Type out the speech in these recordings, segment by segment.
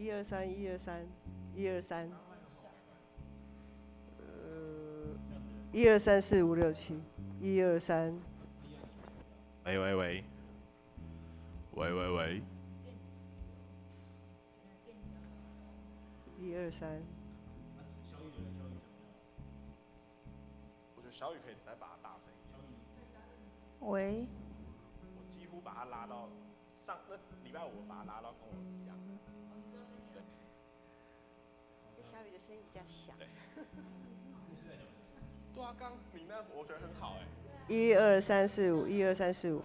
123，123，123，123，4、5、6、7，123，喂，我觉得小雨可以再把它大声一点。喂，我几乎把它拉到那礼拜五，我把它拉到跟我一样。对。小雨的声音比较小。对啊，刚你那我觉得很好哎。12345，12345。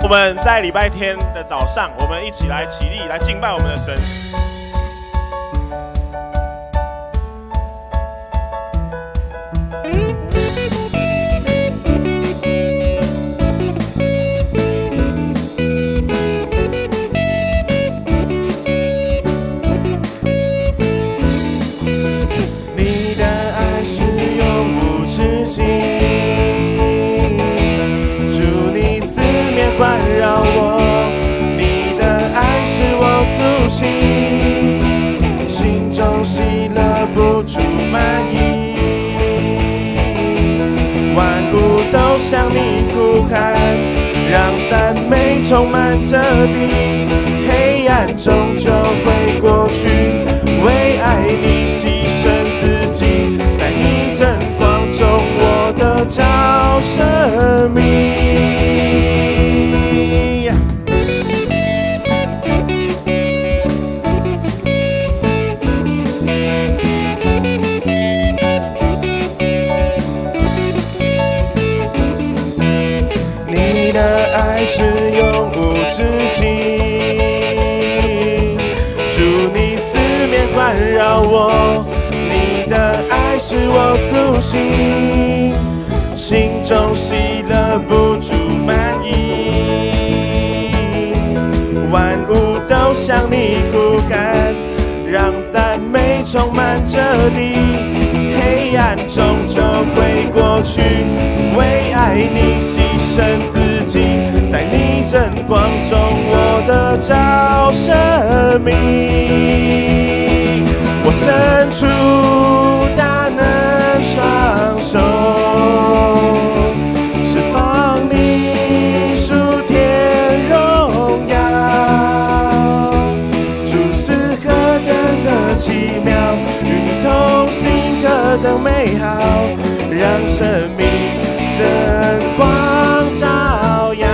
我们在礼拜天的早上，我们一起来起立，来敬拜我们的神。你的爱是永无止境。环绕我，你的爱使我苏醒，心中喜乐不住满溢，万物都向你呼喊，让赞美充满这地，黑暗终究会过去，为爱你牺牲自己，在你真光中我得着生命。是永无止境，祝你四面环绕我，你的爱使我苏醒，心中喜乐不住满溢，万物都向你呼喊，让赞美充满这地，黑暗终究会过去，为爱你牺牲自己，在你真光中我得着生命，我伸出大能双手，释放你属天荣耀，主是何等的奇妙，与你同行何等美好，让生命真光照耀。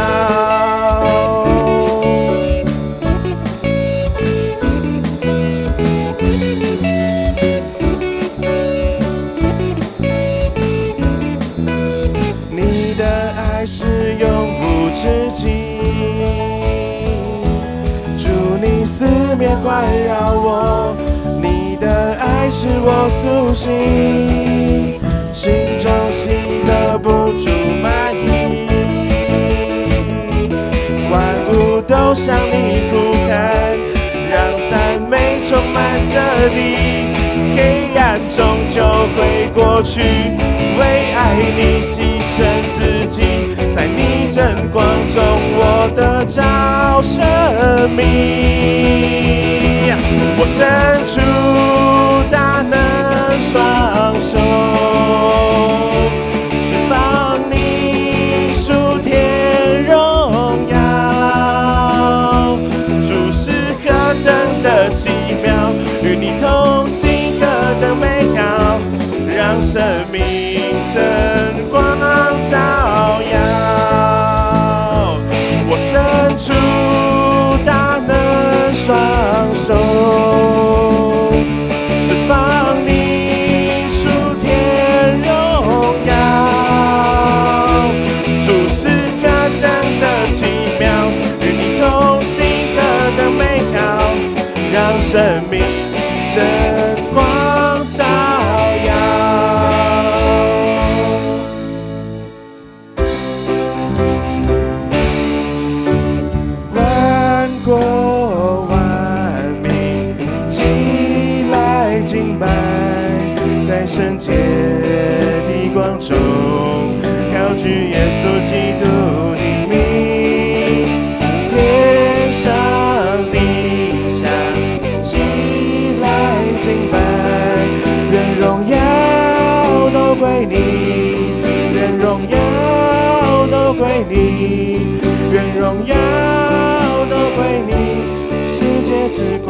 你的爱是永无止境，祝你四面环绕我，你的爱使我苏醒，心中喜乐不住满溢，都向你呼喊，让赞美充满这地，黑暗终究会过去。为爱你牺牲自己，在你真光中我得着生命。我伸出大能双手，释放你属天荣耀。主是何等的奇妙，与你同行何等美好，让生命真光照耀。我伸出大能双手，释放你属天荣耀。主是何等的奇妙，与你同行何等美好，让生命真光照耀。万国万民起来敬拜，在圣洁的光中高举耶稣基督的名，天上地下起来敬拜，愿荣耀都归你，愿荣耀都归你，愿荣耀都归你，世界之光。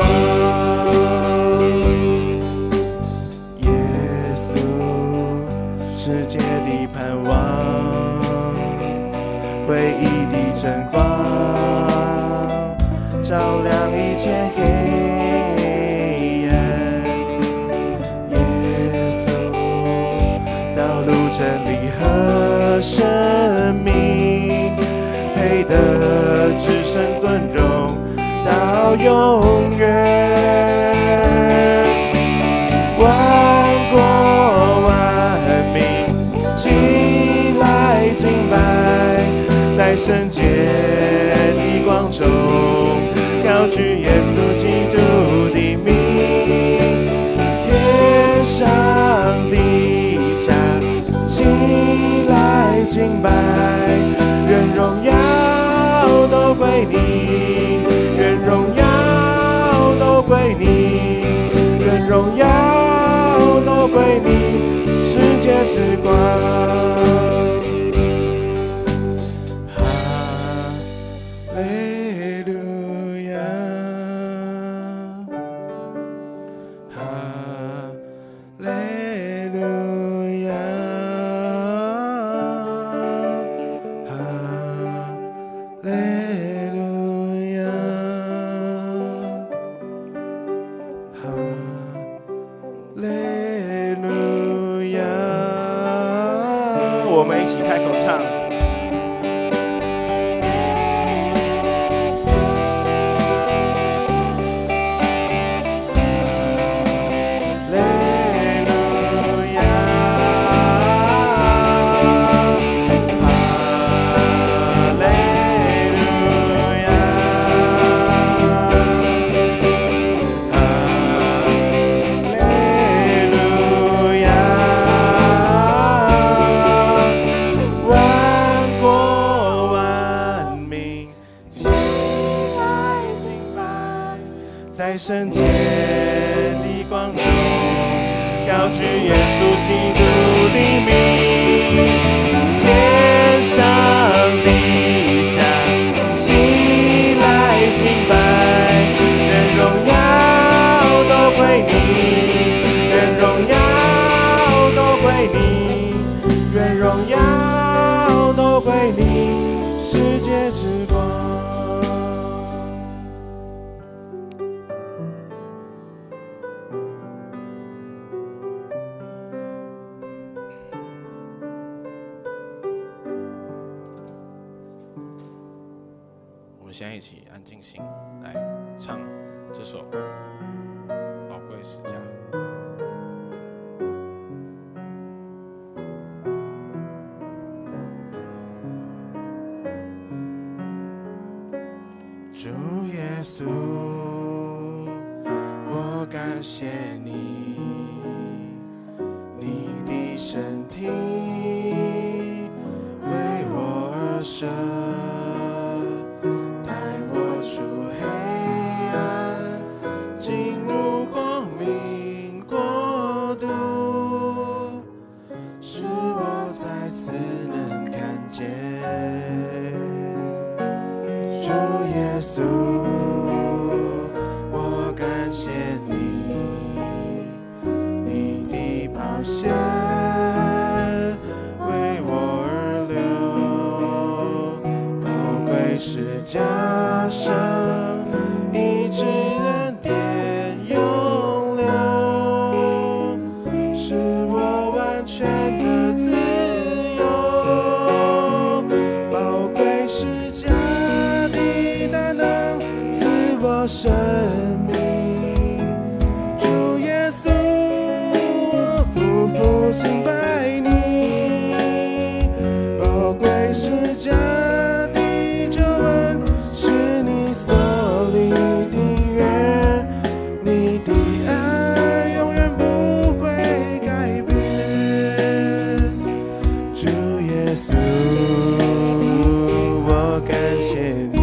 耶稣，世界的盼望，唯一的真光，照亮一切黑暗。耶稣，道路真理和生命，配得至圣尊荣到永远。万国万民起来敬拜，在圣洁的光中高举耶稣基督的名，天上地下起来敬拜，愿荣耀都归你，愿荣耀都归你，愿荣耀都归你，世界之光。哈利路亚，哈利路亚，哈利路亚，哈利路亚。我们一起开口唱。在圣洁的光中高举耶稣基督的名，天上地下起来敬拜，愿荣耀都归你，愿荣耀都归你，愿荣耀都归你，世界之光。我们现在一起安静心来唱这首宝贵诗歌。主耶稣，我感谢你，你的身体为我而生，带我出黑暗，进入光明国度，使我再次能看见主耶稣，我感谢你，你的宝血为我而流，宝贵是加深，医治恩典永留，使我完全的自由，宝贵是加的大能赐我生命，主耶稣，我夫妇敬拜你，宝贵是加的救恩，是你所立的约，你的爱永远不会改变，主耶稣，我感谢你，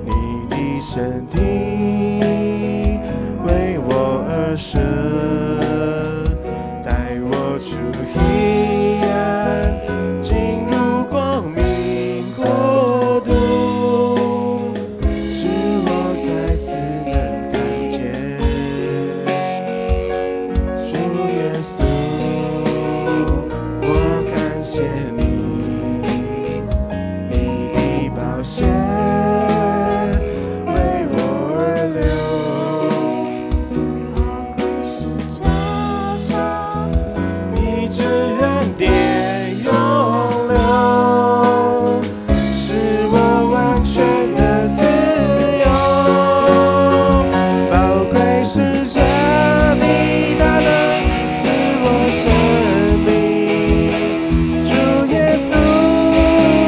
你的身体为我而生，带我出黑暗，进入光明国度，使我再次能看见主耶稣，我感谢你，你的宝血为我而流，宝贵是加上医治恩典永留，使我完全的自由，宝贵是加的大能赐我生命，主耶稣，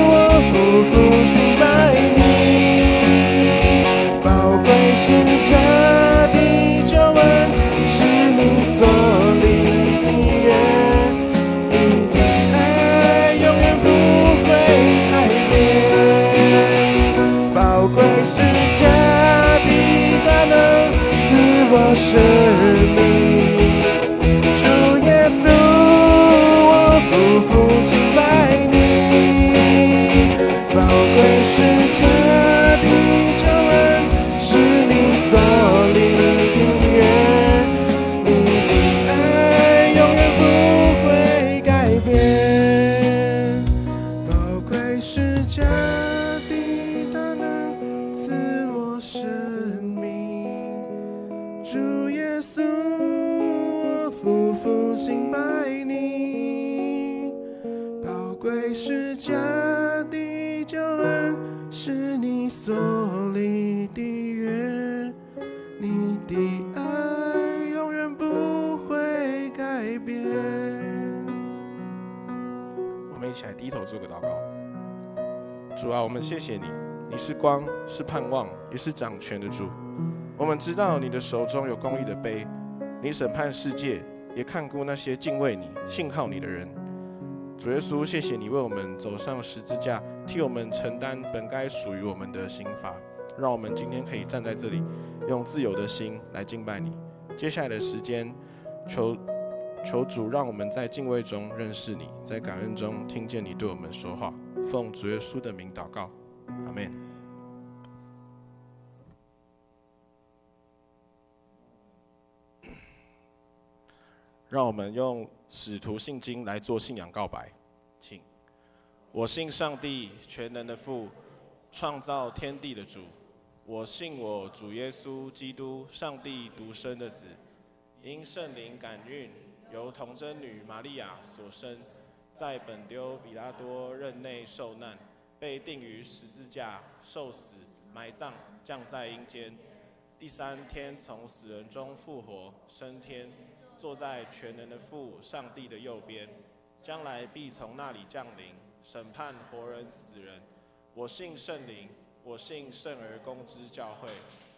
我夫妇敬拜你，宝贵是加的救恩，是你所立的约，你的爱永远不会改变，宝贵是加的大能赐我生命，主耶稣，我夫妇敬拜你，宝贵是加的救恩，是你所立的约，你的爱永远不会改变，宝贵是加的大能赐我生命，主耶稣，我夫妇敬拜你，宝贵是加的救恩，是你所立的约，你的爱永远不会改变。我们一起来低头做个祷告。主啊，我们谢谢你，你是光，是盼望，也是掌权的主。我们知道你的手中有公义的杯，你审判世界，也看顾那些敬畏你、信靠你的人。主耶稣，谢谢你为我们走上十字架，替我们承担本该属于我们的刑罚，让我们今天可以站在这里，用自由的心来敬拜你。接下来的时间，求主让我们在敬畏中认识你，在感恩中听见你对我们说话。奉主耶稣的名祷告，阿们。让我们用使徒信经来做信仰告白，请。我信上帝全能的父，创造天地的主。我信我主耶稣基督，上帝独生的子，因圣灵感孕，由童贞女玛利亚所生，在本丢比拉多任内受难，被钉于十字架，受死，埋葬，降在阴间。第三天从死人中复活，升天。坐在全能的父上帝的右边，将来必从那里降临，审判活人死人。我信圣灵，我信圣而公之教会，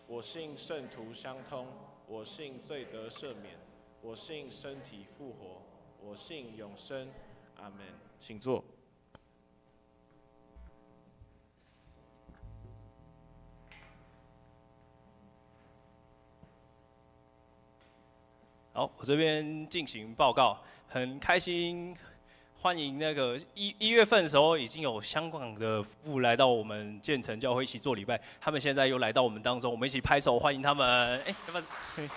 我信圣徒相通，我信罪得赦免，我信身体复活，我信永生。阿门。请坐。好，我这边进行报告，很开心，欢迎那个一月份的时候已经有香港的父来到我们建成教会一起做礼拜，他们现在又来到我们当中，我们一起拍手欢迎他们。要不要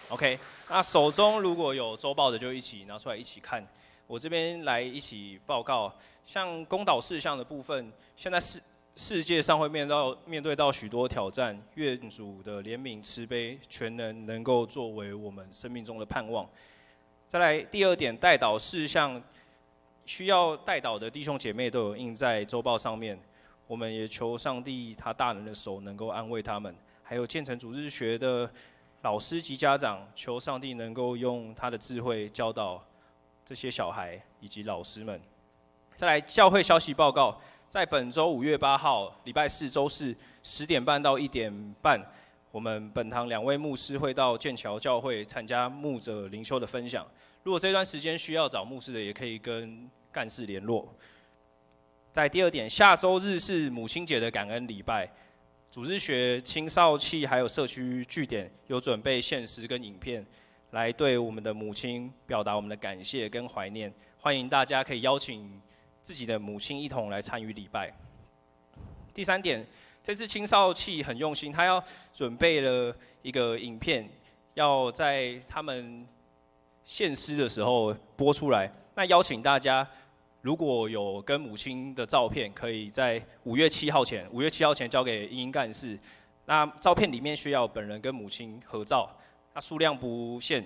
？OK， 那手中如果有周报的就一起拿出来一起看。我这边来一起报告，像公导事项的部分，现在世界上会面对到许多挑战，愿主的怜悯慈悲全能够作为我们生命中的盼望。再来第二点，代祷事项需要代祷的弟兄姐妹都有印在周报上面，我们也求上帝他大能的手能够安慰他们，还有建成主日学的老师及家长，求上帝能够用他的智慧教导这些小孩以及老师们。再来教会消息报告。在本周5月8号，礼拜四周四10点半到1点半，我们本堂2位牧师会到剑桥教会参加牧者灵修的分享。如果这段时间需要找牧师的，也可以跟干事联络。在第二点，下周日是母亲节的感恩礼拜，主日学、青少期还有社区据点有准备献诗跟影片，来对我们的母亲表达我们的感谢跟怀念。欢迎大家可以邀请自己的母亲一同来参与礼拜。第三点，这次青少期很用心，他要准备了一个影片，要在他们献诗的时候播出来。那邀请大家，如果有跟母亲的照片，可以在5月7号前交给英干事。那照片里面需要本人跟母亲合照，那数量不限，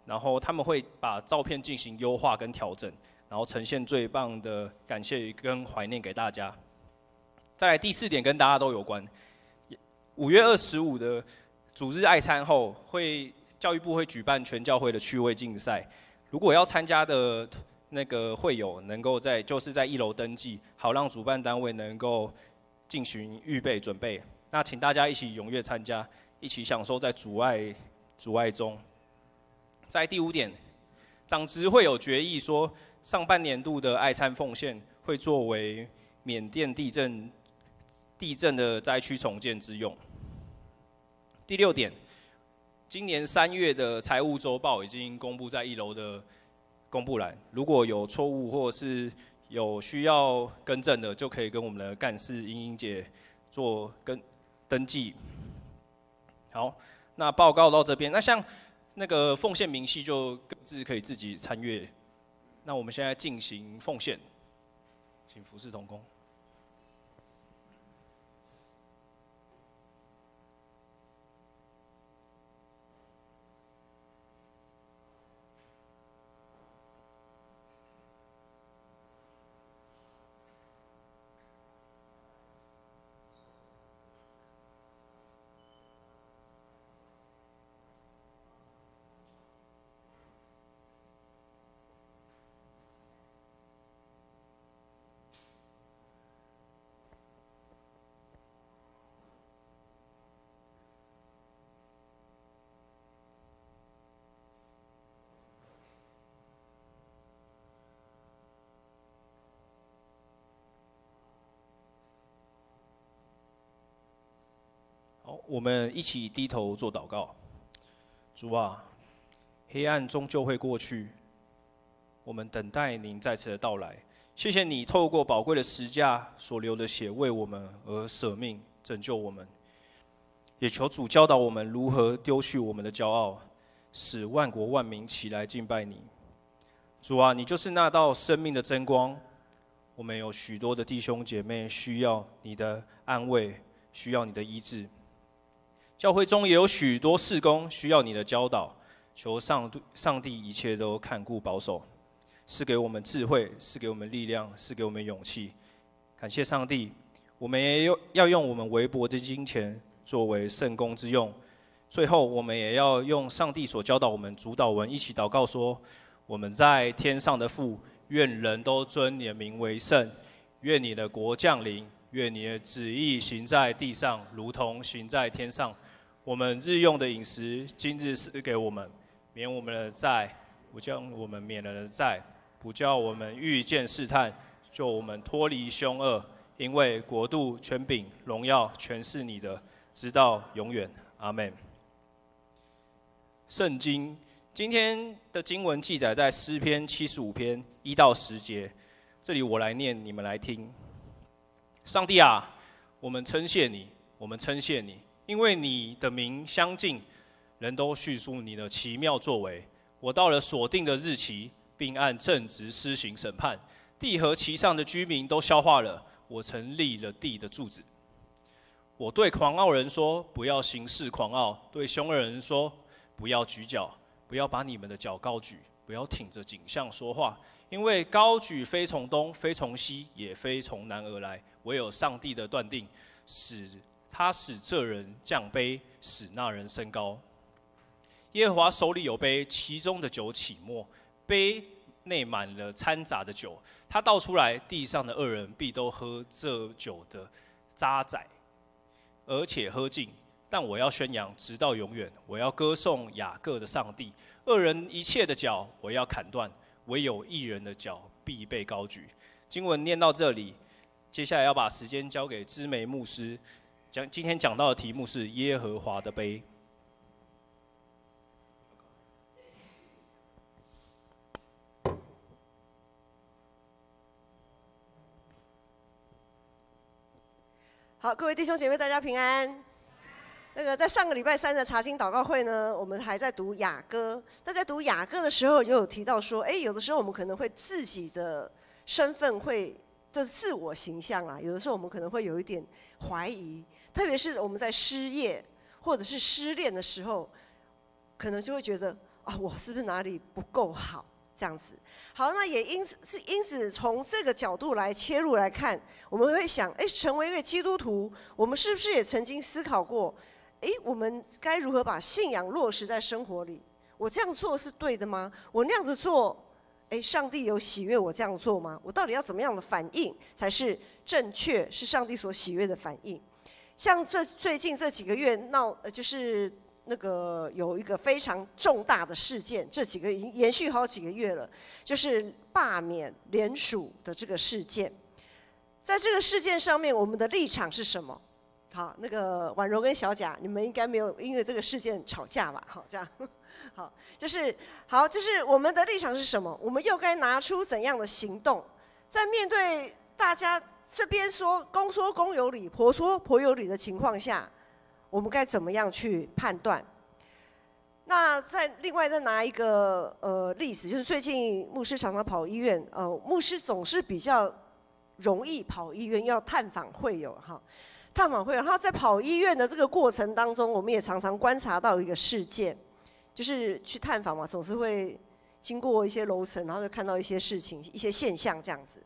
然后他们会把照片进行优化跟调整。然后呈现最棒的感谢跟怀念给大家。再来第4点跟大家都有关，5月25的主日爱餐后，教育部会举办全教会的趣味竞赛。如果要参加的那个会友，能够就是在1楼登记，好让主办单位能够进行预备准备。那请大家一起踊跃参加，一起享受在主爱中。在第5点，长执会有决议说，上半年度的爱餐奉献会作为缅甸地震的灾区重建之用。第6点，今年3月的财务周报已经公布在1楼的公布栏，如果有错误或是有需要更正的，就可以跟我们的干事英姐做登记。好，那报告到这边。那像那个奉献明细就各自可以自己参阅。那我们现在进行奉献，请服侍同工。好，我们一起低头做祷告。主啊，黑暗终究会过去，我们等待您再次的到来。谢谢你透过宝贵的十架所流的血，为我们而舍命拯救我们。也求主教导我们如何丢去我们的骄傲，使万国万民起来敬拜你。主啊，你就是那道生命的真光。我们有许多的弟兄姐妹需要你的安慰，需要你的医治。教会中也有许多事工需要你的教导，求上帝一切都看顾保守，赐给我们智慧，赐给我们力量，赐给我们勇气。感谢上帝，我们也要用我们微薄的金钱作为圣工之用。最后，我们也要用上帝所教导我们主祷文一起祷告说：我们在天上的父，愿人都尊你的名为圣，愿你的国降临，愿你的旨意行在地上，如同行在天上。我们日用的饮食，今日赐给我们，免我们的债，不叫我们免了的债，不叫我们遇见试探，救我们脱离凶恶。因为国度、权柄、荣耀，全是你的，直到永远。阿们。圣经今天的经文记载在诗篇75篇1到10节，这里我来念，你们来听。上帝啊，我们称谢你，我们称谢你，因为你的名相近，人都叙述你的奇妙作为。我到了所定的日期，并按正直施行审判，地和其上的居民都消化了。我曾立了地的柱子。我对狂傲人说，不要行事狂傲；对凶恶人说，不要举脚，不要把你们的脚高举，不要挺着颈项说话，因为高举非从东，非从西，也非从南而来，唯有上帝的断定，使这人降卑，使那人升高。耶和华手里有杯，其中的酒起沫，杯内满了掺杂的酒，他倒出来，地上的恶人必都喝这酒的渣滓，而且喝尽。但我要宣扬直到永远，我要歌颂雅各的上帝。恶人一切的脚我要砍断，唯有义人的脚必被高举。经文念到这里，接下来要把时间交给知梅牧师。今天讲到的题目是耶和华的杯。好，各位弟兄姐妹，大家平安。在上个礼拜3的查经祷告会呢，我们还在读雅歌。大家读雅歌的时候，也有提到说，有的时候我们可能会自己的身份会就是自我形象啦，有的时候我们可能会有一点怀疑，特别是我们在失业或者是失恋的时候，可能就会觉得啊，我是不是哪里不够好？这样子，好，那也因此从这个角度来切入来看，我们会想，成为一个基督徒，我们是不是也曾经思考过，我们该如何把信仰落实在生活里？我这样做是对的吗？我那样子做，上帝有喜悦我这样做吗？我到底要怎么样的反应才是正确，是上帝所喜悦的反应？像最近这几个月就是有一个非常重大的事件，这几个已经延续好几个月了，就是罢免联署的这个事件。在这个事件上面，我们的立场是什么？好，婉柔跟小贾，你们应该没有因为这个事件吵架吧？好，这样，好，就是我们的立场是什么？我们又该拿出怎样的行动，在面对大家这边说公说公有理，婆说婆有理的情况下，我们该怎么样去判断？那另外再拿一个例子，就是最近牧师常常跑医院，牧师总是比较容易跑医院，要探访会友哈。探访会友，然后在跑医院的这个过程当中，我们也常常观察到一个事件，就是去探访嘛，总是会经过一些楼层，然后就看到一些事情、一些现象这样子。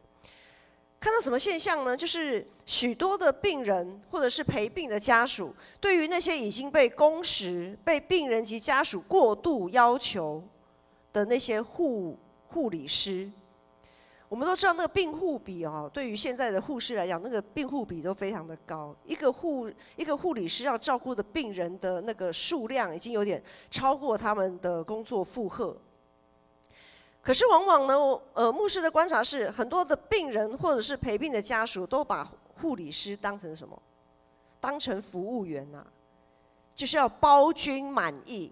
看到什么现象呢？就是许多的病人或者是陪病的家属，对于那些已经被工时、被病人及家属过度要求的那些护理师，我们都知道那个病护比对于现在的护士来讲，那个病护比都非常的高。一个护理师要照顾的病人的那个数量，已经有点超过他们的工作负荷。可是往往呢，牧师的观察是，很多的病人或者是陪病的家属都把护理师当成什么？当成服务员啊，就是要包君满意。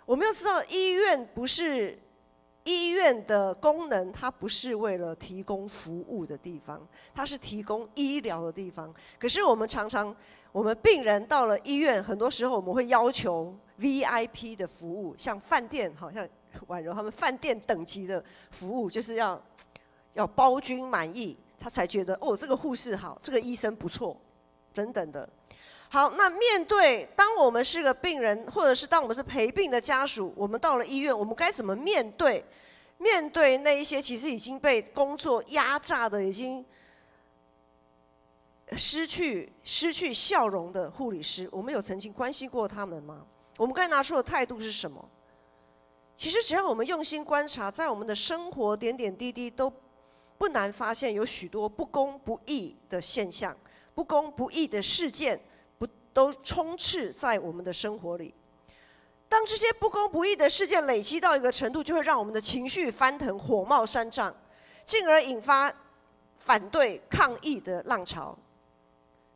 我们要知道，医院的功能，它不是为了提供服务的地方，它是提供医疗的地方。可是我们病人到了医院，很多时候我们会要求 VIP 的服务，像饭店，好像婉柔他们饭店等级的服务，就是要包君满意，他才觉得这个护士好，这个医生不错，等等的。好，那当我们是个病人，或者是当我们是陪病的家属，我们到了医院，我们该怎么面对那一些其实已经被工作压榨的，已经失去笑容的护理师？我们有曾经关心过他们吗？我们该拿出的态度是什么？其实只要我们用心观察，在我们的生活点点滴滴不难发现有许多不公不义的现象，不公不义的事件都充斥在我们的生活里。当这些不公不义的事件累积到一个程度，就会让我们的情绪翻腾，火冒三丈，进而引发反对抗议的浪潮。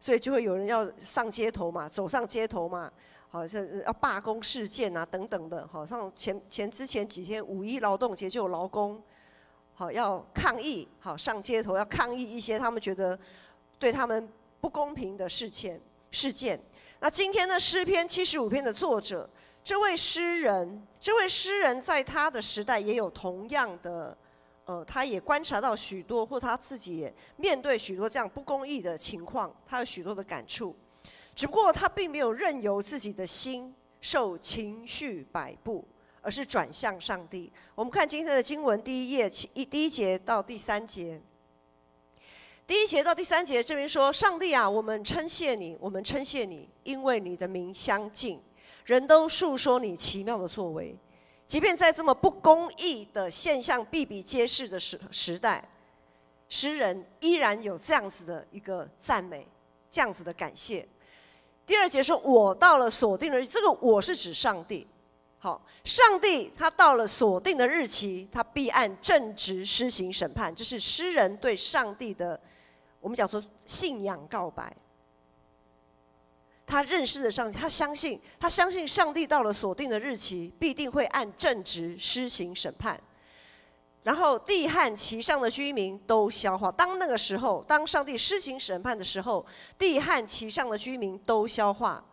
所以就会有人要上街头嘛，走上街头嘛，好像要罢工事件啊等等的，好像之前几天5·1劳动节就有劳工，好要抗议，好上街头要抗议一些他们觉得对他们不公平的事件。那今天呢，诗篇75篇的作者，这位诗人在他的时代也有同样的。他也观察到许多，或他自己也面对许多这样不公义的情况，他有许多的感触。只不过他并没有任由自己的心受情绪摆布，而是转向上帝。我们看今天的经文第一节到第3节。第1节到第3节这边说：上帝啊，我们称谢你，我们称谢你，因为你的名相近，人都述说你奇妙的作为。即便在这么不公义的现象比比皆是的时代，诗人依然有这样子的一个赞美，这样子的感谢。第2节说：我到了所定的日期，这个我是指上帝。好，上帝他到了所定的日期，他必按正直施行审判。这是诗人对上帝的，我们讲说信仰告白。他认识了上帝，他相信上帝到了所定的日期，必定会按正直施行审判，然后地和其上的居民都消化。当那个时候，当上帝施行审判的时候，地和其上的居民都消化，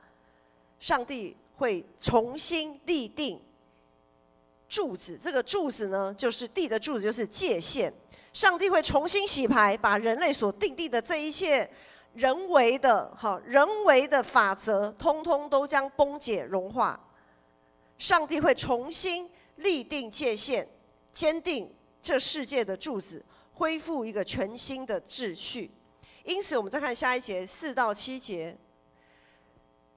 上帝会重新立定柱子。这个柱子呢，就是地的柱子，就是界限。上帝会重新洗牌，把人类所定的这一切人为的法则，通通都将崩解融化。上帝会重新立定界限，坚定这世界的柱子，恢复一个全新的秩序。因此，我们再看下一节4到7节。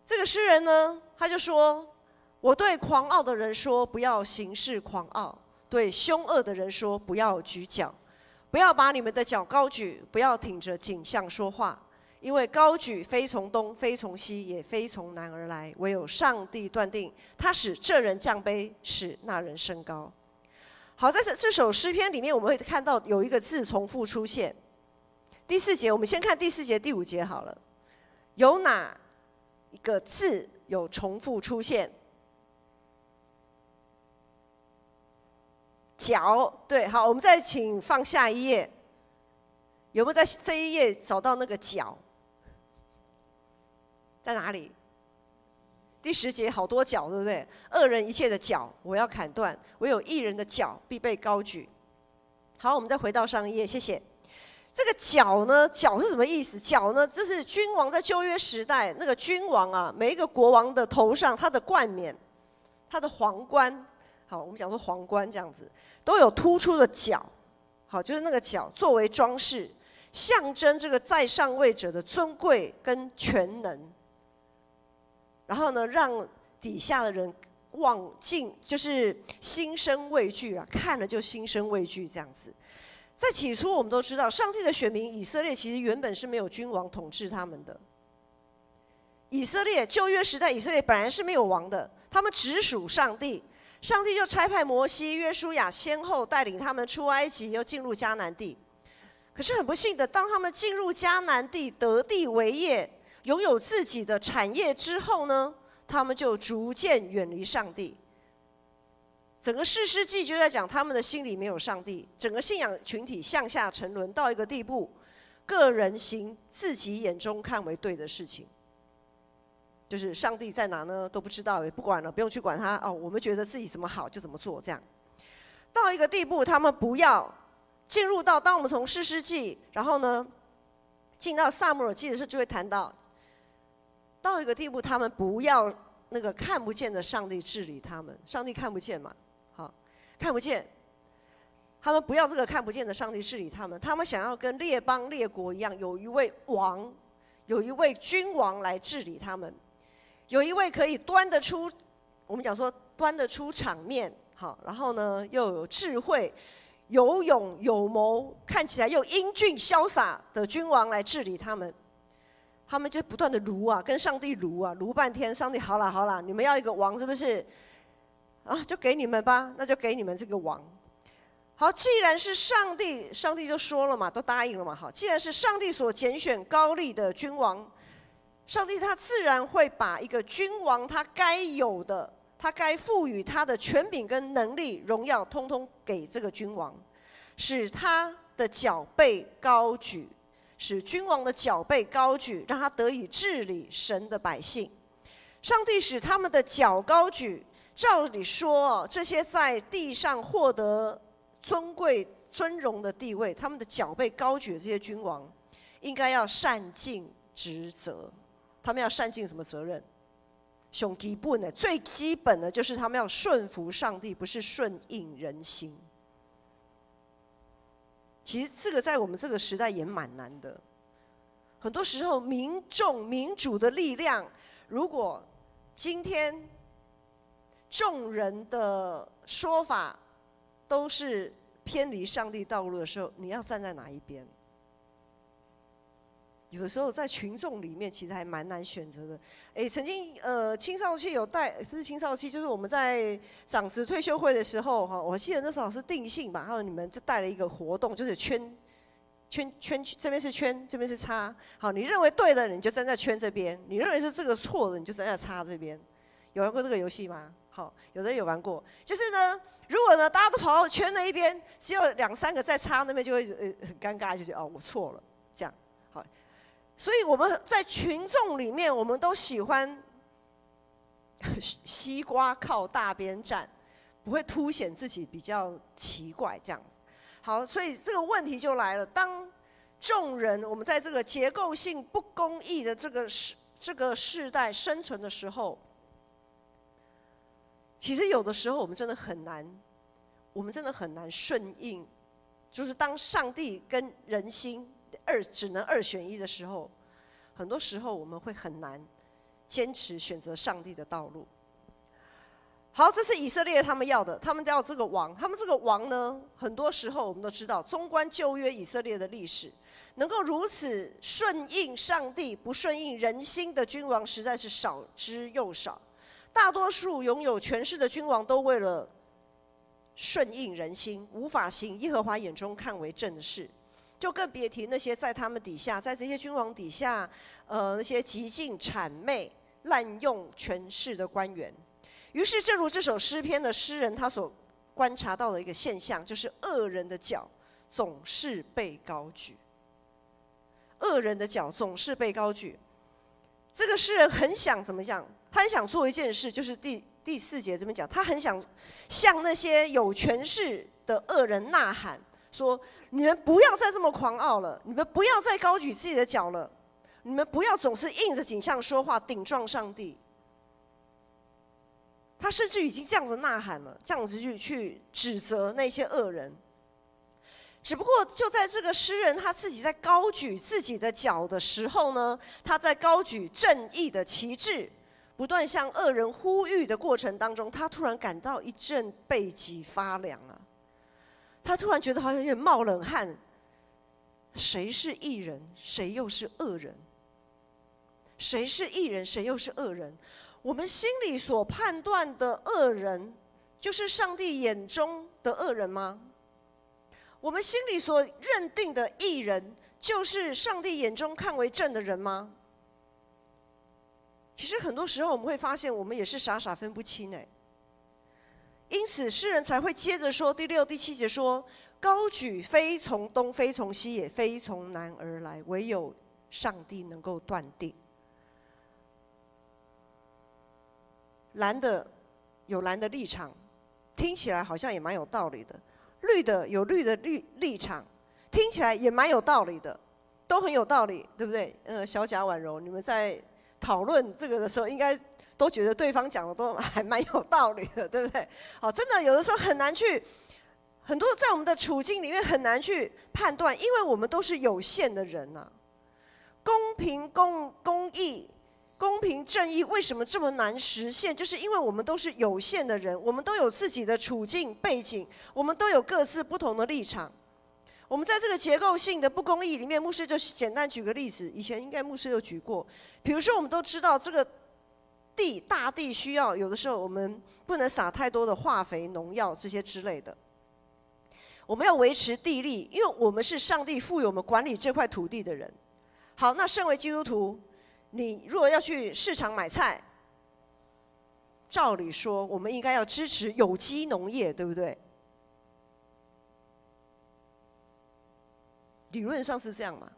这个诗人呢，他就说：我对狂傲的人说，不要行事狂傲；对凶恶的人说，不要举脚，不要把你们的脚高举，不要挺着颈项说话。因为高举非从东，非从西，也非从南而来，唯有上帝断定，他使这人降卑，使那人升高。好，在这首诗篇里面，我们会看到有一个字重复出现。第4节，我们先看第4节、第5节好了。有哪一个字有重复出现？脚，对，好，我们再请放下一页。有没有在这一页找到那个脚？在哪里？第10节，好多脚，对不对？恶人一切的脚，我要砍断；唯有义人的脚必被高举。好，我们再回到上一页，谢谢。这个脚呢？脚是什么意思？脚呢，这是君王在旧约时代那个君王啊，每一个国王的头上，他的冠冕、他的皇冠，好，我们讲说皇冠这样子，都有突出的角。好，就是那个角作为装饰，象征这个在上位者的尊贵跟全能。然后呢，让底下的人就是心生畏惧啊，看了就心生畏惧这样子。在起初，我们都知道，上帝的选民以色列其实原本是没有君王统治他们的。以色列旧约时代，以色列本来是没有王的，他们直属上帝。上帝就差派摩西、约书亚先后带领他们出埃及，又进入迦南地。可是很不幸的，当他们进入迦南地，得地为业，拥有自己的产业之后呢，他们就逐渐远离上帝。整个士师记就在讲他们的心里没有上帝，整个信仰群体向下沉沦到一个地步，个人行自己眼中看为对的事情，就是上帝在哪呢都不知道，也不管了，不用去管他哦。我们觉得自己怎么好就怎么做，这样到一个地步，他们不要进入到，当我们从士师记，然后呢进到撒母耳记的时候，就会谈到一个地步，他们不要那个看不见的上帝治理他们，上帝看不见嘛，好，看不见，他们不要这个看不见的上帝治理他们，他们想要跟列邦列国一样，有一位王，有一位君王来治理他们，有一位可以端得出，我们讲说端得出场面，好，然后呢又有智慧，有勇有谋，看起来又英俊潇洒的君王来治理他们。他们就不断的撸啊，跟上帝撸啊，撸半天。上帝好啦，你们要一个王是不是？啊，就给你们吧，那就给你们这个王。好，既然是上帝就说了嘛，都答应了嘛。好，既然是上帝所拣选高立的君王，上帝他自然会把一个君王他该有的，他该赋予他的权柄跟能力、荣耀，通通给这个君王，使他的脚被高举。使君王的脚被高举，让他得以治理神的百姓。上帝使他们的脚高举，照理说，这些在地上获得尊贵尊荣的地位，他们的脚被高举的这些君王，应该要善尽职责。他们要善尽什么责任？最基本的就是他们要顺服上帝，不是顺应人心。其实这个在我们这个时代也蛮难的。很多时候，民主的力量，如果今天众人的说法都是偏离上帝道路的时候，你要站在哪一边？有的时候在群众里面，其实还蛮难选择的。曾经青少期有带，不是青少期，就是我们在长职退休会的时候，哈，我记得那时候是定性吧，然后你们就带了一个活动，就是圈，这边是圈，这边是叉。好，你认为对的，你就站在圈这边；你认为是这个错的，你就站在叉这边。有玩过这个游戏吗？好，有的人有玩过。就是呢，如果呢大家都跑到圈那一边，只有2、3个在叉那边，就会很尴尬，就觉得哦我错了，这样。好。所以我们在群众里面，我们都喜欢西瓜靠大边站，不会凸显自己比较奇怪这样子。好，所以这个问题就来了：当众人我们在这个结构性不公义的这个世代生存的时候，其实有的时候我们真的很难顺应，就是当上帝跟人心只能2选1的时候，很多时候我们会很难坚持选择上帝的道路。好，这是以色列他们要的，他们要这个王。他们这个王呢，很多时候我们都知道，纵观旧约以色列的历史，能够如此顺应上帝、不顺应人心的君王，实在是少之又少。大多数拥有权势的君王都为了顺应人心，无法行耶和华眼中看为正的事。就更别提那些在他们底下，在这些君王底下，那些极尽谄媚、滥用权势的官员。于是，正如这首诗篇的诗人他所观察到的一个现象，就是恶人的脚总是被高举。恶人的脚总是被高举。这个诗人很想怎么样？他很想做一件事，就是第4节这边讲，他很想向那些有权势的恶人呐喊。说：你们不要再这么狂傲了，你们不要再高举自己的脚了，你们不要总是硬着颈项说话，顶撞上帝。他甚至已经这样子呐喊了，这样子去指责那些恶人。只不过就在这个诗人他自己在高举自己的脚的时候呢，他在高举正义的旗帜，不断向恶人呼吁的过程当中，他突然感到一阵背脊发凉啊。他突然觉得好像有点冒冷汗，谁是义人，谁又是恶人？谁是义人，谁又是恶人？我们心里所判断的恶人，就是上帝眼中的恶人吗？我们心里所认定的义人，就是上帝眼中看为正的人吗？其实很多时候我们会发现，我们也是傻傻分不清哎。因此，诗人才会接着说第6、第7节说：高举非从东，非从西，也非从南而来，唯有上帝能够断定。蓝的有蓝的立场，听起来好像也蛮有道理的；绿的有绿的立场，听起来也蛮有道理的，都很有道理，对不对？小贾婉柔，你们在讨论这个的时候，应该都觉得对方讲的都还蛮有道理的，对不对？好，真的有的时候很难去，很多在我们的处境里面很难去判断，因为我们都是有限的人啊。公平公义公平正义为什么这么难实现？就是因为我们都是有限的人，我们都有自己的处境背景，我们都有各自不同的立场。我们在这个结构性的不公义里面，牧师就简单举个例子，以前应该牧师有举过。比如说，我们都知道这个大地需要，有的时候我们不能撒太多的化肥、农药这些之类的。我们要维持地利，因为我们是上帝赋予我们管理这块土地的人。好，那身为基督徒，你如果要去市场买菜，照理说我们应该要支持有机农业，对不对？理论上是这样嘛，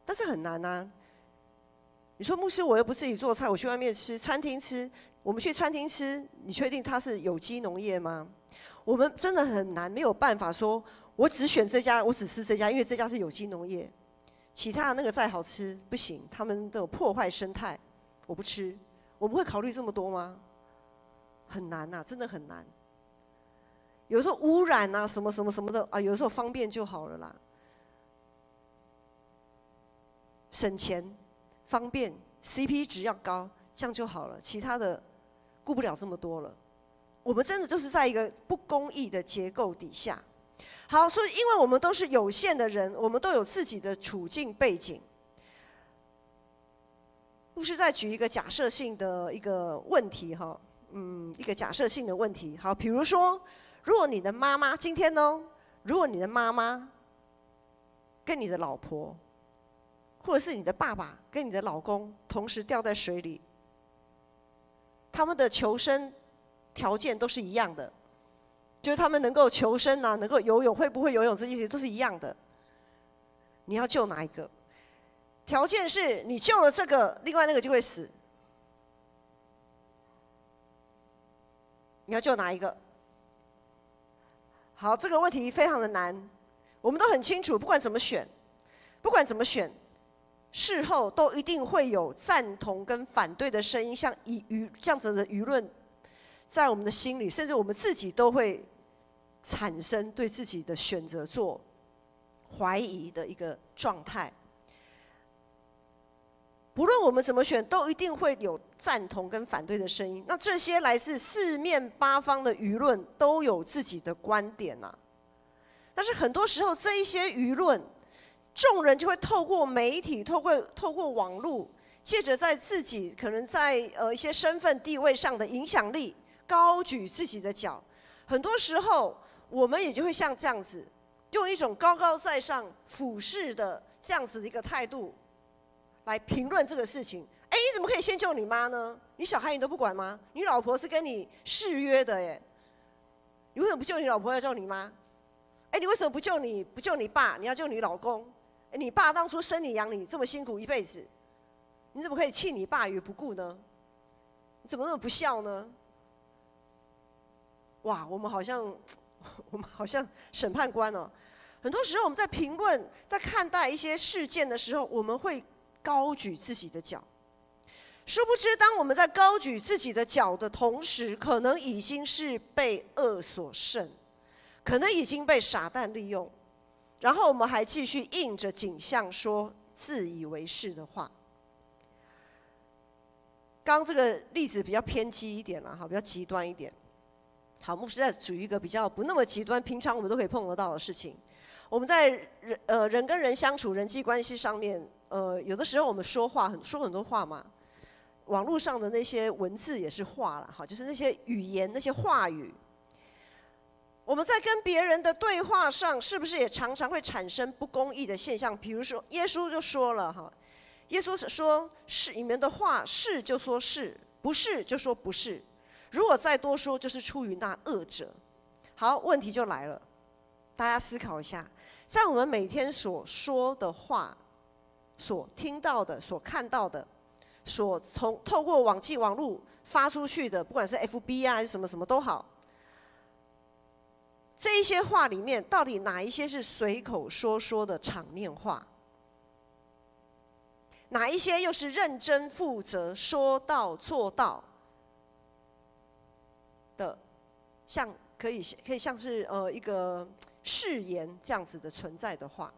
但是很难啊。你说牧师，我又不自己做菜，我去外面吃，餐厅吃，我们去餐厅吃，你确定它是有机农业吗？我们真的很难，没有办法说，我只选这家，我只吃这家，因为这家是有机农业。其他的那个再好吃不行，他们都有破坏生态，我不吃。我们会考虑这么多吗？很难呐，真的很难。有时候污染啊，什么什么什么的啊，有时候方便就好了啦，省钱、方便 ，CP 值要高，这样就好了。其他的顾不了这么多了。我们真的就是在一个不公义的结构底下。好，所以因为我们都是有限的人，我们都有自己的处境背景。牧师再举一个假设性的一个问题哈，一个假设性的问题。好，比如说，如果你的妈妈今天呢，如果你的妈妈跟你的老婆，或者是你的爸爸跟你的老公同时掉在水里，他们的求生条件都是一样的。就是他们能够求生啊，能够游泳，会不会游泳这些都是一样的。你要救哪一个？条件是你救了这个，另外那个就会死。你要救哪一个？好，这个问题非常的难。我们都很清楚，不管怎么选，事后都一定会有赞同跟反对的声音，像这样子的舆论，在我们的心里，甚至我们自己都会产生对自己的选择做怀疑的一个状态。不论我们怎么选，都一定会有赞同跟反对的声音。那这些来自四面八方的舆论都有自己的观点啊。但是很多时候，这一些舆论，众人就会透过媒体、透过网络，借着在自己可能在一些身份地位上的影响力，高举自己的脚。很多时候，我们也就会像这样子，用一种高高在上、俯视的这样子的一个态度，来评论这个事情。哎，你怎么可以先救你妈呢？你小孩你都不管吗？你老婆是跟你誓约的耶，你为什么不救你老婆，要救你妈？哎，你为什么不救你爸？你要救你老公？哎，你爸当初生你养你这么辛苦一辈子，你怎么可以弃你爸于不顾呢？你怎么那么不孝呢？哇，我们好像审判官哦。很多时候我们在评论、在看待一些事件的时候，我们会高举自己的脚。殊不知，当我们在高举自己的脚的同时，可能已经是被恶所胜，可能已经被撒旦利用，然后我们还继续应着景象说自以为是的话。刚这个例子比较偏激一点啦，比较极端一点。好，牧师再举一个比较不那么极端，平常我们都可以碰得到的事情。我们在人跟人相处、人际关系上面，有的时候我们说很多话嘛，网络上的那些文字也是话啦，好，就是那些语言、那些话语。我们在跟别人的对话上，是不是也常常会产生不公义的现象？比如说，耶稣就说了哈，耶稣说：“是你们的话是就说是，不是就说不是。如果再多说，就是出于那恶者。”好，问题就来了，大家思考一下，在我们每天所说的话、所听到的、所看到的、所透过网络发出去的，不管是 FB 啊还是什么什么都好，这一些话里面，到底哪一些是随口说的场面话？哪一些又是认真负责、说到做到的，可以像是一个誓言这样子的存在的话？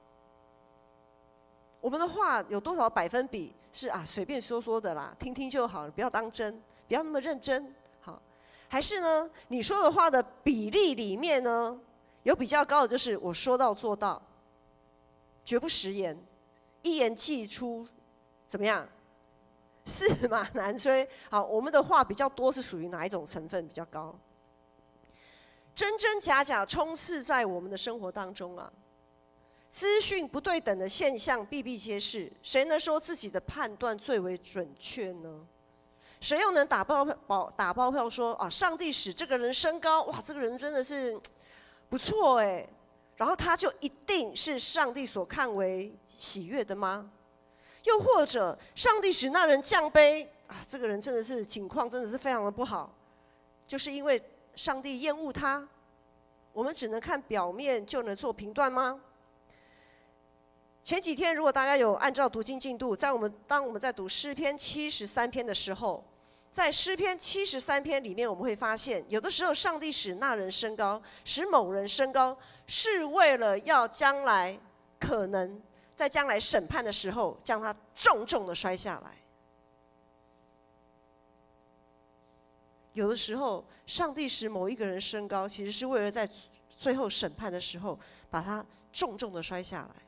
我们的话有多少百分比是随便说说的啦，听听就好了，不要当真，不要那么认真，好？还是呢，你说的话的比例里面呢，有比较高的就是我说到做到，绝不食言，一言既出，怎么样？驷马难追。好，我们的话比较多是属于哪一种成分比较高？真真假假充斥在我们的生活当中啊。资讯不对等的现象比比皆是，谁能说自己的判断最为准确呢？谁又能打包票说上帝使这个人升高，哇，这个人真的是不错哎，然后他就一定是上帝所看为喜悦的吗？又或者上帝使那人降卑这个人真的是情况真的是非常的不好，就是因为上帝厌恶他？我们只能看表面就能做评断吗？前几天，如果大家有按照读经进度，当我们在读诗篇73篇的时候，在诗篇73篇里面，我们会发现，有的时候上帝使那人升高，使某人升高，是为了要将来可能在将来审判的时候，将他重重的摔下来。有的时候，上帝使某一个人升高，其实是为了在最后审判的时候，把他重重的摔下来。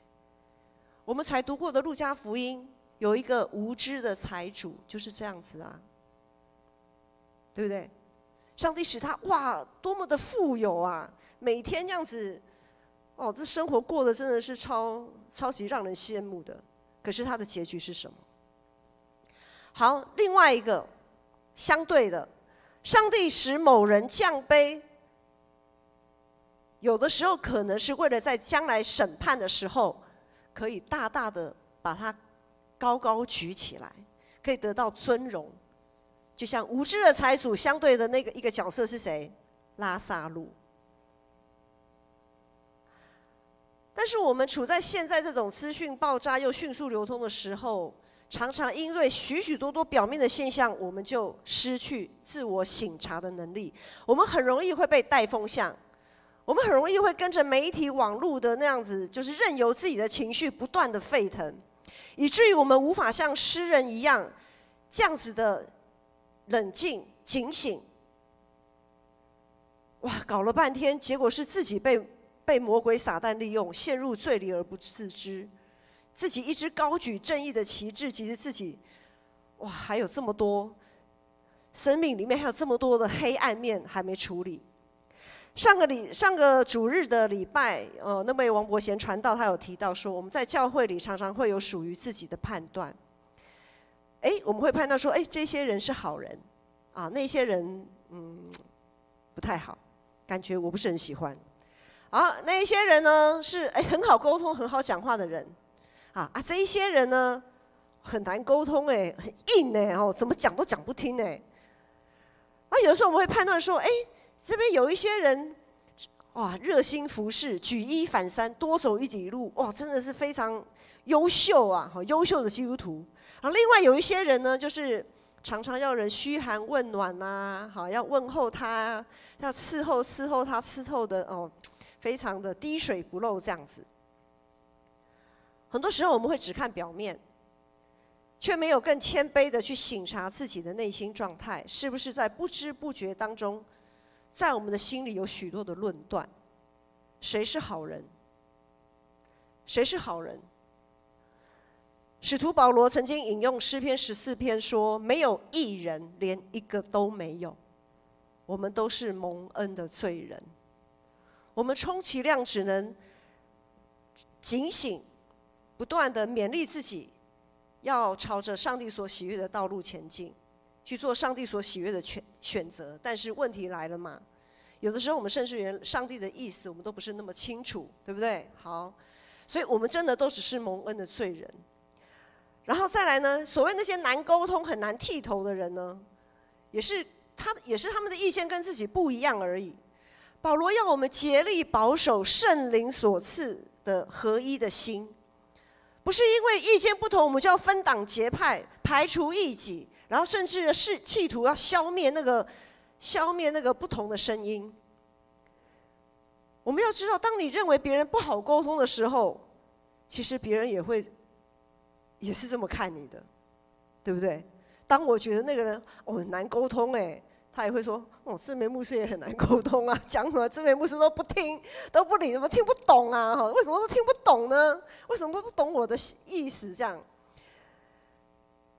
我们才读过的路加福音有一个无知的财主，就是这样子啊，对不对？上帝使他多么的富有啊，每天这样子，这生活过得真的是超级让人羡慕的。可是他的结局是什么？好，另外一个相对的，上帝使某人降卑，有的时候可能是为了在将来审判的时候，可以大大的把它高高举起来，可以得到尊荣。就像无知的财主相对的那个一个角色是谁？拉撒路。但是我们处在现在这种资讯爆炸又迅速流通的时候，常常因为许许多多表面的现象，我们就失去自我省察的能力。我们很容易会被带风向，我们很容易会跟着媒体网络的那样子，就是任由自己的情绪不断的沸腾，以至于我们无法像诗人一样这样子的冷静警醒。搞了半天，结果是自己被魔鬼撒旦利用，陷入罪里而不自知。自己一直高举正义的旗帜，其实自己还有这么多生命里面还有这么多的黑暗面还没处理。上个主日的礼拜，那位王伯贤传道，他有提到说，我们在教会里常常会有属于自己的判断。我们会判断说，这些人是好人那些人不太好，感觉我不是很喜欢。那一些人呢是很好沟通、很好讲话的人这一些人呢很难沟通很硬怎么讲都讲不听有的时候我们会判断说，这边有一些人热心服侍，举一反三，多走一里路，真的是非常优秀优秀的基督徒。然后另外有一些人呢，就是常常要人嘘寒问暖要问候他，要伺候他，伺候的非常的滴水不漏这样子。很多时候我们会只看表面，却没有更谦卑的去省察自己的内心状态，是不是在不知不觉当中，在我们的心里有许多的论断。谁是好人？谁是好人？使徒保罗曾经引用诗篇14篇说，没有义人，连一个都没有，我们都是蒙恩的罪人。我们充其量只能警醒，不断的勉励自己，要朝着上帝所喜悦的道路前进，去做上帝所喜悦的选择。但是问题来了嘛，有的时候我们甚至连上帝的意思我们都不是那么清楚，对不对？好，所以我们真的都只是蒙恩的罪人。然后再来呢，所谓那些难沟通、很难剃头的人呢，也是他们的意见跟自己不一样而已。保罗要我们竭力保守圣灵所赐的合一的心，不是因为意见不同我们就要分党结派、排除异己，然后甚至是企图要消灭那个不同的声音。我们要知道，当你认为别人不好沟通的时候，其实别人也会也是这么看你的，对不对？当我觉得那个人很难沟通他也会说志梅牧师也很难沟通啊，讲什么志梅牧师都不听都不理，怎么听不懂啊？为什么都听不懂呢？为什么不懂我的意思？这样，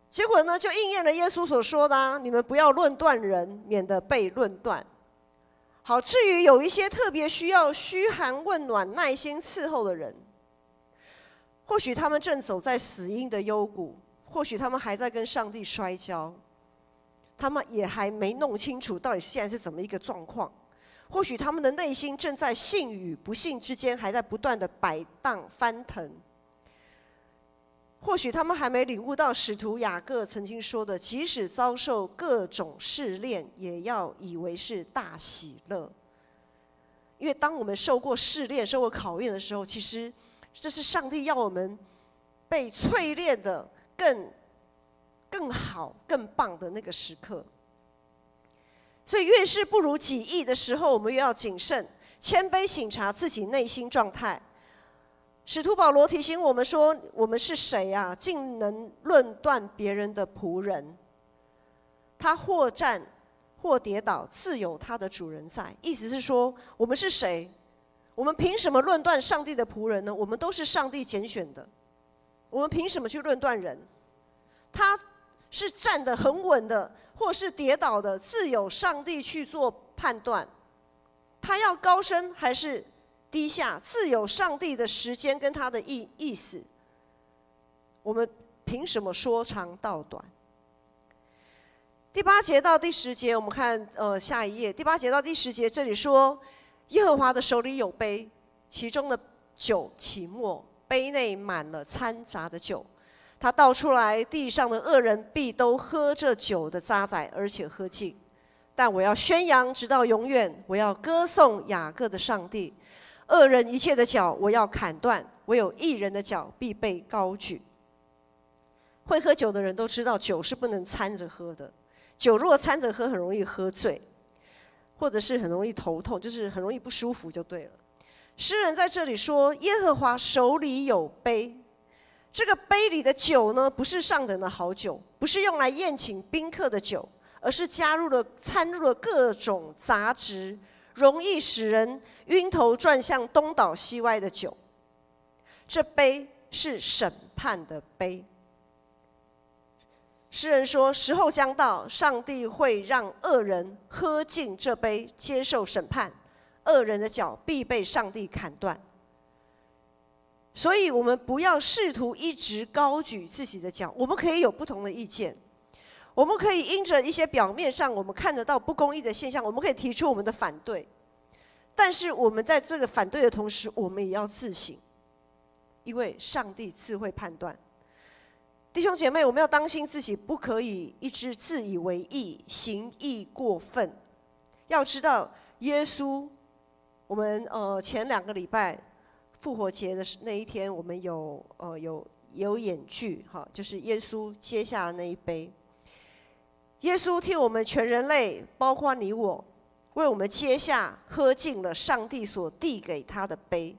结果呢就应验了耶稣所说的你们不要论断人，免得被论断。好，至于有一些特别需要嘘寒问暖、耐心伺候的人，或许他们正走在死荫的幽谷，或许他们还在跟上帝摔跤，他们也还没弄清楚到底现在是怎么一个状况。或许他们的内心正在信与不信之间，还在不断的摆荡翻腾。或许他们还没领悟到使徒雅各曾经说的，即使遭受各种试炼，也要以为是大喜乐。因为当我们受过试炼、受过考验的时候，其实这是上帝要我们被淬炼的更好、更棒的那个时刻。所以越是不如己意的时候，我们越要谨慎、谦卑省察自己内心状态。使徒保罗提醒我们说，我们是谁啊，竟能论断别人的仆人？他或站或跌倒，自有他的主人在。意思是说，我们是谁？我们凭什么论断上帝的仆人呢？我们都是上帝拣选的，我们凭什么去论断人？他是站得很稳的，或是跌倒的，自有上帝去做判断。他要高升还是低下，自有上帝的时间跟他的意思。我们凭什么说长道短？第8节到第10节，我们看下一页。第8节到第10节，这里说，耶和华的手里有杯，其中的酒起沫，杯内满了掺杂的酒。他倒出来，地上的恶人必都喝这酒的渣滓，而且喝尽。但我要宣扬直到永远，我要歌颂雅各的上帝。恶人一切的脚我要砍断，唯有义人的脚必被高举。会喝酒的人都知道，酒是不能掺着喝的。酒如果掺着喝，很容易喝醉，或者是很容易头痛，就是很容易不舒服就对了。诗人在这里说，耶和华手里有杯。这个杯里的酒呢，不是上等的好酒，不是用来宴请宾客的酒，而是掺入了各种杂质，容易使人晕头转向东倒西歪的酒。这杯是审判的杯。诗人说，时候将到，上帝会让恶人喝尽这杯，接受审判，恶人的脚必被上帝砍断。所以我们不要试图一直高举自己的脚，我们可以有不同的意见，我们可以因着一些表面上我们看得到不公义的现象，我们可以提出我们的反对，但是我们在这个反对的同时，我们也要自省，因为上帝自会判断。弟兄姐妹，我们要当心自己，不可以一直自以为义，行义过分。要知道，耶稣，我们前2个礼拜复活节的那一天，我们有演剧哈，就是耶稣接下了那一杯。耶稣替我们全人类，包括你我，为我们接下喝尽了上帝所递给他的杯，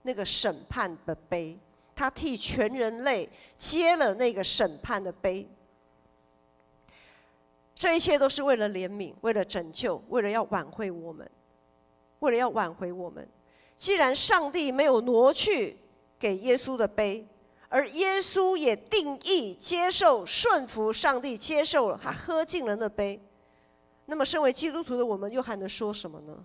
那个审判的杯。他替全人类接了那个审判的杯。这一切都是为了怜悯，为了拯救，为了要挽回我们，为了要挽回我们。既然上帝没有挪去给耶稣的杯，而耶稣也定义接受顺服上帝，接受了，他喝尽了那杯，那么身为基督徒的我们又还能说什么呢？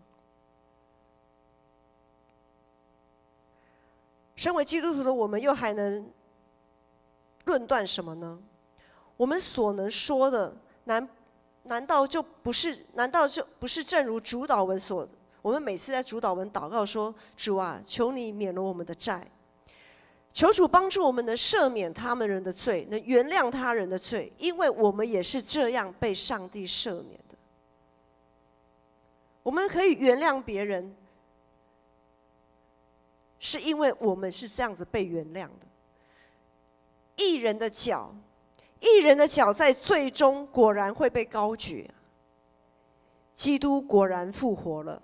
身为基督徒的我们又还能论断什么呢？我们所能说的难道就不是正如主祷文所，我们每次在主祷文祷告说，主啊，求你免了我们的债，求主帮助我们能赦免他们人的罪，能原谅他人的罪，因为我们也是这样被上帝赦免的。我们可以原谅别人，是因为我们是这样子被原谅的。义人的脚在最终果然会被高举。基督果然复活了，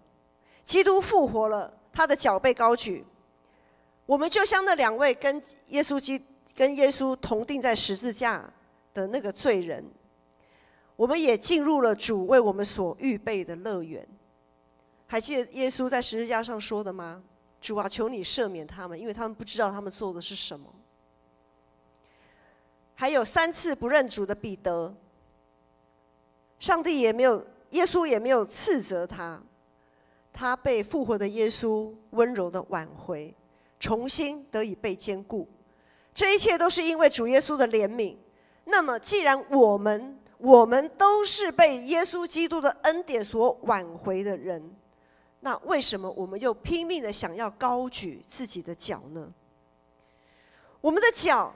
基督复活了，他的脚被高举。我们就像那2位跟耶稣跟耶稣同钉在十字架的那个罪人，我们也进入了主为我们所预备的乐园。还记得耶稣在十字架上说的吗？主啊，求你赦免他们，因为他们不知道他们做的是什么。还有3次不认主的彼得，上帝也没有，耶稣也没有斥责他，他被复活的耶稣温柔的挽回，重新得以被坚固。这一切都是因为主耶稣的怜悯。那么既然我们都是被耶稣基督的恩典所挽回的人，那为什么我们又拼命的想要高举自己的脚呢？我们的脚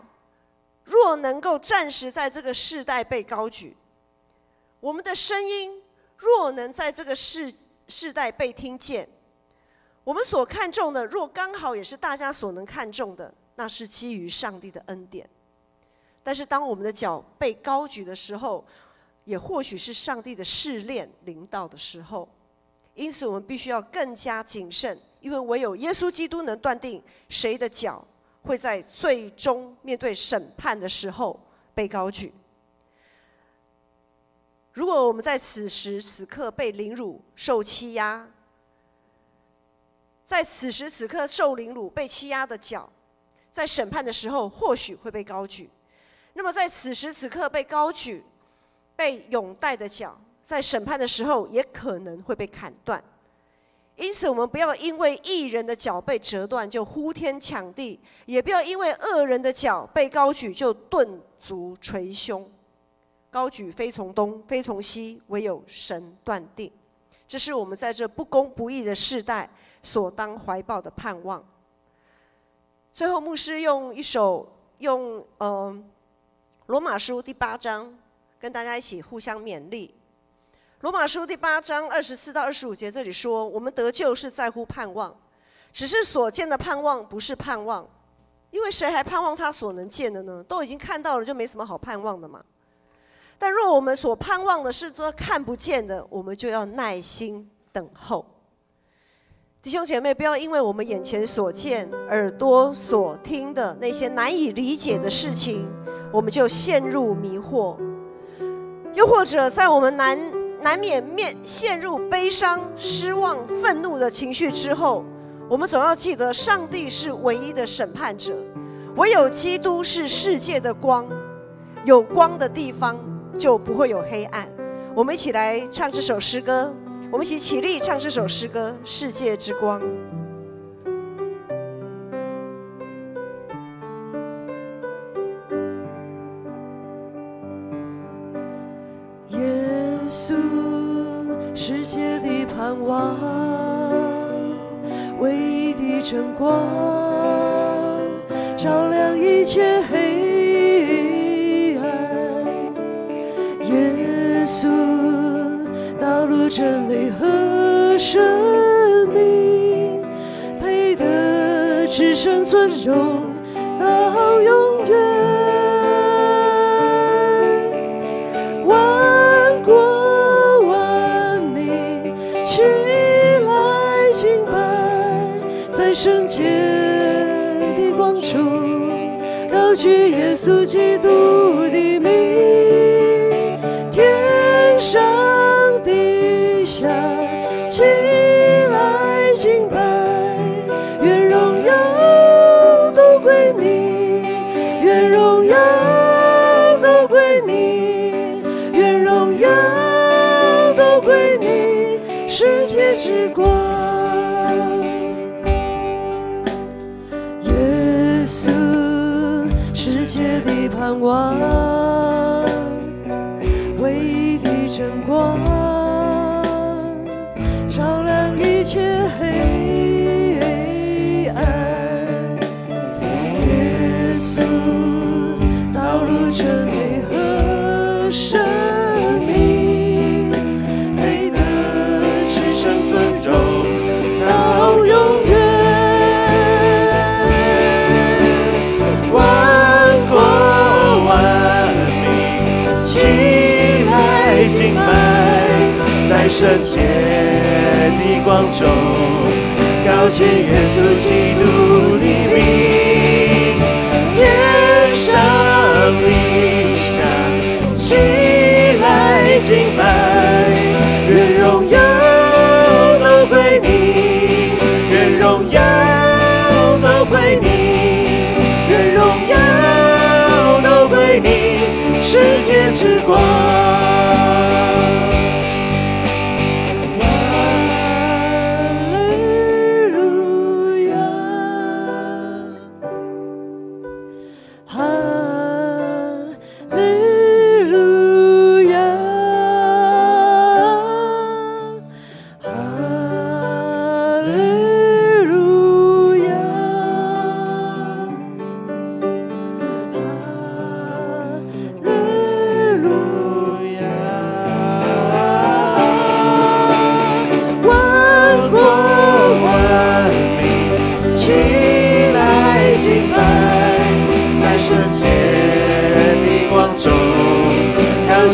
若能够暂时在这个世代被高举，我们的声音若能在这个世代被听见，我们所看重的若刚好也是大家所能看重的，那是基于上帝的恩典。但是当我们的脚被高举的时候，也或许是上帝的试炼临到的时候。因此我们必须要更加谨慎，因为唯有耶稣基督能断定谁的脚会在最终面对审判的时候被高举。如果我们在此时此刻被凌辱受欺压，在此时此刻受凌辱被欺压的脚，在审判的时候或许会被高举。那么在此时此刻被高举被拥戴的脚，在审判的时候也可能会被砍断。因此我们不要因为义人的脚被折断就呼天抢地，也不要因为恶人的脚被高举就顿足捶胸。高举非从东非从西，唯有神断定。这是我们在这不公不义的世代所当怀抱的盼望。最后牧师用罗马书第8章跟大家一起互相勉励。罗马书第8章24到25节这里说，我们得救是在乎盼望，只是所见的盼望不是盼望，因为谁还盼望他所能见的呢？都已经看到了，就没什么好盼望的嘛。但若我们所盼望的是说看不见的，我们就要耐心等候。弟兄姐妹，不要因为我们眼前所见、耳朵所听的那些难以理解的事情，我们就陷入迷惑，又或者在我们难免陷入悲伤、失望、愤怒的情绪之后，我们总要记得上帝是唯一的审判者，唯有基督是世界的光，有光的地方就不会有黑暗。我们一起来唱这首诗歌，我们一起起立唱这首诗歌《世界之光》。耶稣，世界的盼望，唯一的真光，照亮一切黑暗。耶稣，道路、真理和生命，配得至圣尊荣到永远。万国万民起来敬拜，在圣洁的光中高举耶稣基督的名，天上地下起来敬拜，愿荣耀都归你，愿荣耀都归你，愿荣耀都归你，世界之光。耶稣，世界的盼望，唯一的真光，照亮一切黑暗。耶稣，道路、真理和生命，配得至圣尊荣到永远。万国万民起来敬拜，在圣洁的光中高举耶稣基督的名，天敬拜，愿荣耀都归你，愿荣耀都归你，愿荣耀都归你，世界之光。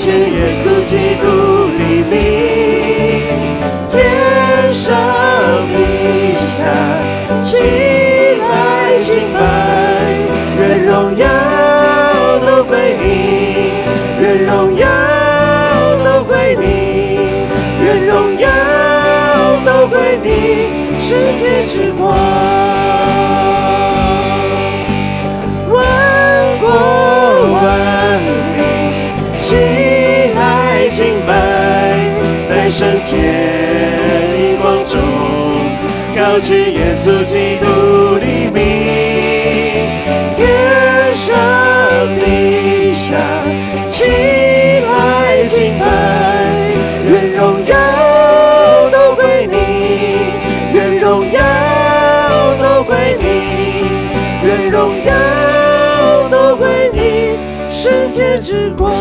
耶稣基督黎明，天上地下，起来敬拜，愿荣耀都归你，愿荣耀都归你，愿荣耀都归你，世界之光，万国万民起来敬拜，在圣洁的光中，高举耶稣基督黎明，天上地下，起来敬拜，愿荣耀都归你，愿荣耀都归你，愿荣耀都归你，世界之光。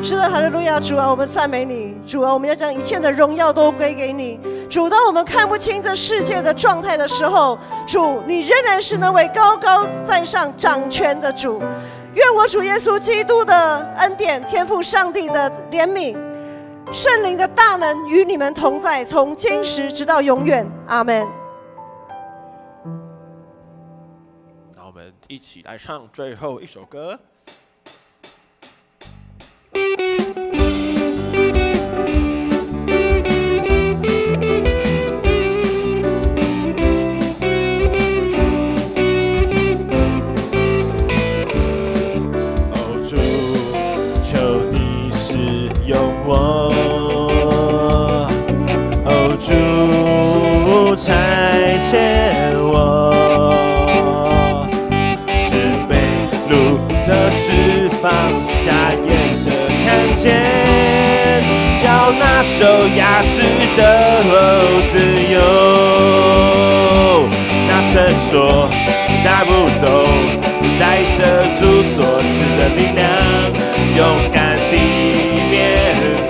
是的，哈利路亚！主啊，我们赞美你。主啊，我们要将一切的荣耀都归给你。主，当我们看不清这世界的状态的时候，主，你仍然是那位高高在上掌权的主。愿我主耶稣基督的恩典、天父上帝的怜悯、圣灵的大能与你们同在，从今时直到永远。阿们。那我们一起来唱最后一首歌。差遣我，是被掳的释放，瞎眼的看见，叫那受压制的自由。大声说，带不走，带着主所赐的力量，勇敢地面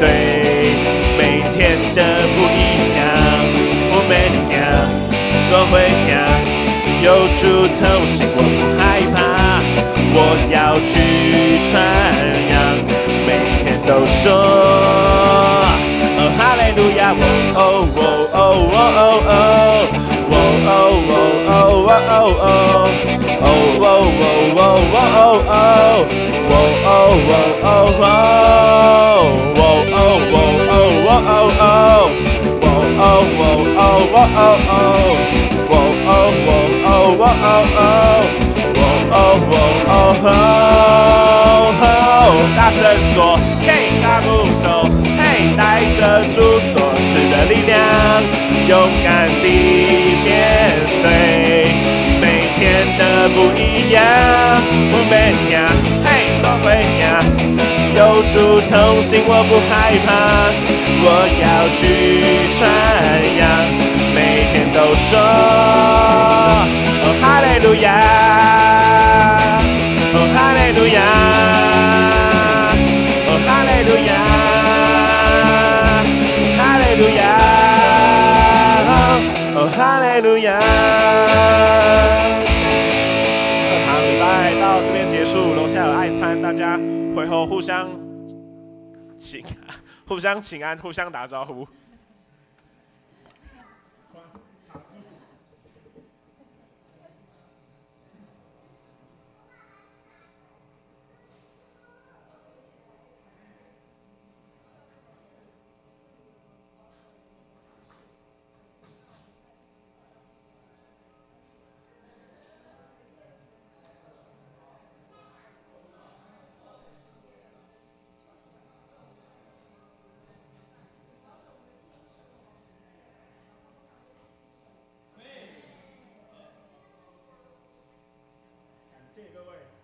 对每天的不一样。每天做回娘，有主同行，我不害怕。我要去传扬，每天都说哈利路亚！哦哦哦哦哦哦哦哦哦哦哦大声说，嘿，大步走，嘿，带着主所赐的力量，勇敢地面对每天的不一样。我每天，嘿，走回家，有主同行，我不害怕，我要去传扬，每天都说，哦，哈利路亚，哦，哈利路亚，哦，哈利路亚，哈利路亚，哦，哈利路亚。课堂礼拜到这边结束，楼下有爱餐，大家会后互相请安，互相打招呼。谢谢各位。